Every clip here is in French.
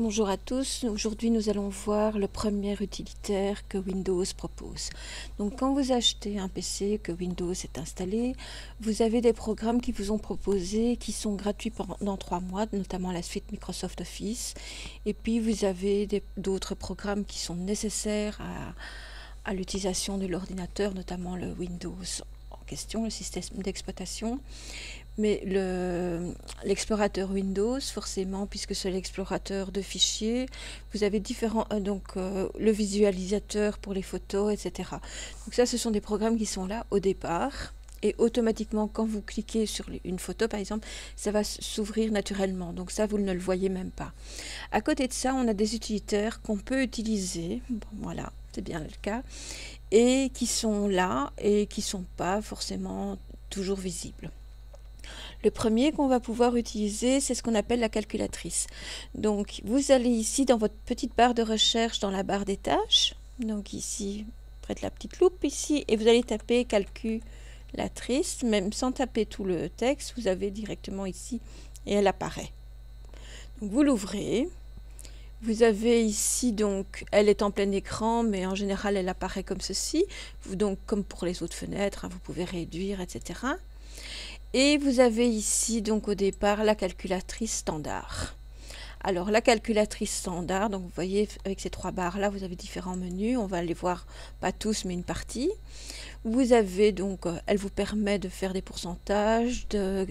Bonjour à tous, aujourd'hui nous allons voir le premier utilitaire que Windows propose. Donc quand vous achetez un PC que Windows est installé, vous avez des programmes qui vous ont proposés qui sont gratuits pendant 3 mois, notamment la suite Microsoft Office. Et puis vous avez d'autres programmes qui sont nécessaires à l'utilisation de l'ordinateur, notamment le Windows en question, le système d'exploitation. Mais l'explorateur Windows, forcément, puisque c'est l'explorateur de fichiers, vous avez différents, le visualisateur pour les photos, etc. Donc ça, ce sont des programmes qui sont là au départ. Et automatiquement, quand vous cliquez sur une photo, par exemple, ça va s'ouvrir naturellement. Donc ça, vous ne le voyez même pas. À côté de ça, on a des utilitaires qu'on peut utiliser. Bon, voilà, c'est bien le cas. Et qui sont là et qui ne sont pas forcément toujours visibles. Le premier qu'on va pouvoir utiliser, c'est ce qu'on appelle la calculatrice. Donc, vous allez ici dans votre petite barre de recherche dans la barre des tâches. Donc ici, près de la petite loupe ici, et vous allez taper calculatrice, même sans taper tout le texte, vous avez directement ici, et elle apparaît. Donc vous l'ouvrez. Vous avez ici, donc, elle est en plein écran, mais en général, elle apparaît comme ceci. Donc, comme pour les autres fenêtres, hein, vous pouvez réduire, etc. Et vous avez ici, donc au départ, la calculatrice standard. Alors, la calculatrice standard, donc vous voyez, avec ces 3 barres-là, vous avez différents menus. On va les voir, pas tous, mais une partie. Vous avez donc, elle vous permet de faire des pourcentages, de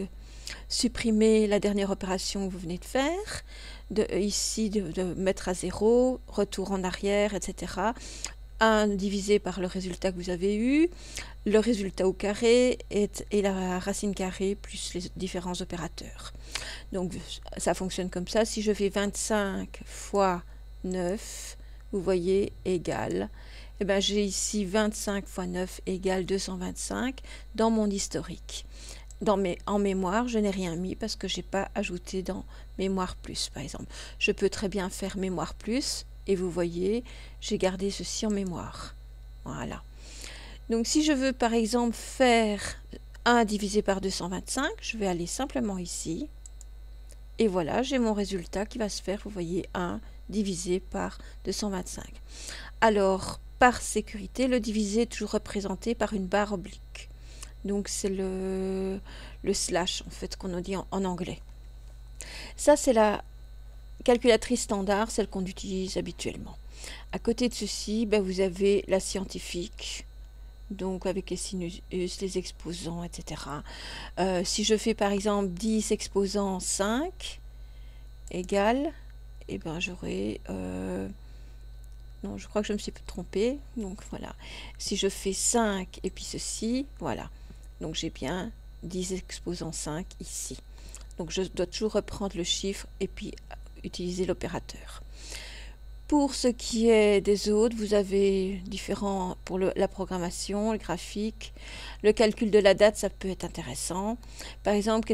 supprimer la dernière opération que vous venez de faire, ici de mettre à 0, retour en arrière, etc. 1 divisé par le résultat que vous avez eu, le résultat au carré et la racine carrée plus les différents opérateurs. Donc ça fonctionne comme ça. Si je fais 25 fois 9, vous voyez, égale, et bien j'ai ici 25 fois 9 égale 225 dans mon historique. En mémoire, je n'ai rien mis parce que je n'ai pas ajouté dans mémoire plus, par exemple. Je peux très bien faire mémoire plus, et vous voyez, j'ai gardé ceci en mémoire. Voilà. Donc si je veux par exemple faire 1 divisé par 225, je vais aller simplement ici. Et voilà, j'ai mon résultat qui va se faire, vous voyez, 1 divisé par 225. Alors, par sécurité, le divisé est toujours représenté par une barre oblique. Donc c'est le slash, en fait, qu'on dit en anglais. Ça, c'est la calculatrice standard, celle qu'on utilise habituellement. À côté de ceci, vous avez la scientifique, donc avec les sinus, les exposants, etc. Si je fais par exemple 10 exposants 5 égale, et j'aurai... non, je crois que je me suis trompée. Donc voilà. Si je fais 5 et puis ceci, voilà. Donc j'ai bien 10 exposants 5 ici. Donc je dois toujours reprendre le chiffre et puis utiliser l'opérateur. Pour ce qui est des autres, vous avez différents pour la programmation, le graphique, le calcul de la date, ça peut être intéressant. Par exemple,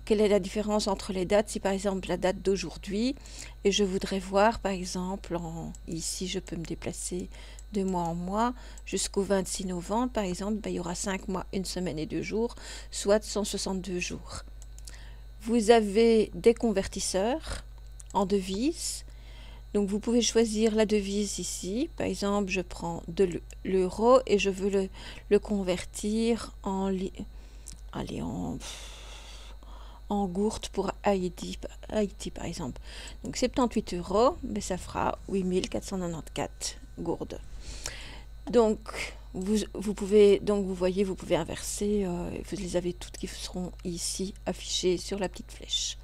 quelle est la différence entre les dates? Si par exemple la date d'aujourd'hui, et je voudrais voir par exemple, ici je peux me déplacer de mois en mois, jusqu'au 26 novembre par exemple, il y aura 5 mois, 1 semaine et 2 jours, soit 162 jours. Vous avez des convertisseurs en devises. Donc vous pouvez choisir la devise ici. Par exemple, je prends de l'euro et je veux le convertir en gourde pour Haïti par exemple. Donc 78 euros, ça fera 8494 gourdes. Donc vous pouvez, vous voyez, vous pouvez inverser, vous les avez toutes qui seront ici affichées sur la petite flèche.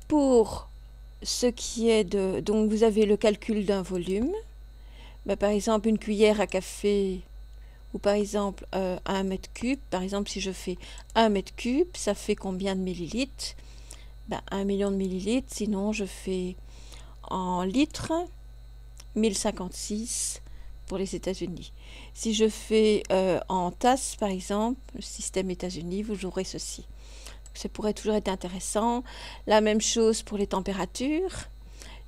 Pour ce qui est de... Donc vous avez le calcul d'un volume. Par exemple, une cuillère à café, ou par exemple 1 mètre cube. Par exemple, si je fais 1 mètre cube, ça fait combien de millilitres? 1 million de millilitres. Sinon, je fais en litres, 1056 pour les États-Unis. Si je fais en tasses, par exemple, le système États-Unis, vous aurez ceci. Ça pourrait toujours être intéressant. La même chose pour les températures.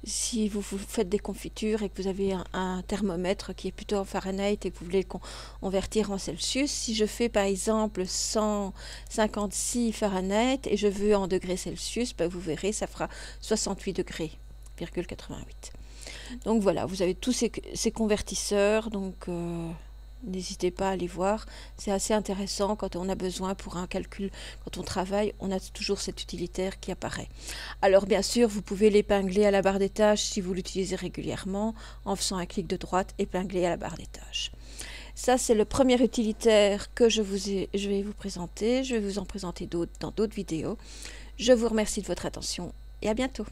Si vous faites des confitures et que vous avez un thermomètre qui est plutôt en Fahrenheit et que vous voulez le convertir en Celsius, si je fais par exemple 156 Fahrenheit et je veux en degrés Celsius, vous verrez, ça fera 68 degrés. Donc voilà, vous avez tous ces convertisseurs, donc n'hésitez pas à aller voir. C'est assez intéressant quand on a besoin pour un calcul, quand on travaille, on a toujours cet utilitaire qui apparaît. Alors bien sûr, vous pouvez l'épingler à la barre des tâches si vous l'utilisez régulièrement, en faisant un clic de droite, épingler à la barre des tâches. Ça, c'est le premier utilitaire que je vais vous présenter. Je vais vous en présenter d'autres dans d'autres vidéos. Je vous remercie de votre attention et à bientôt.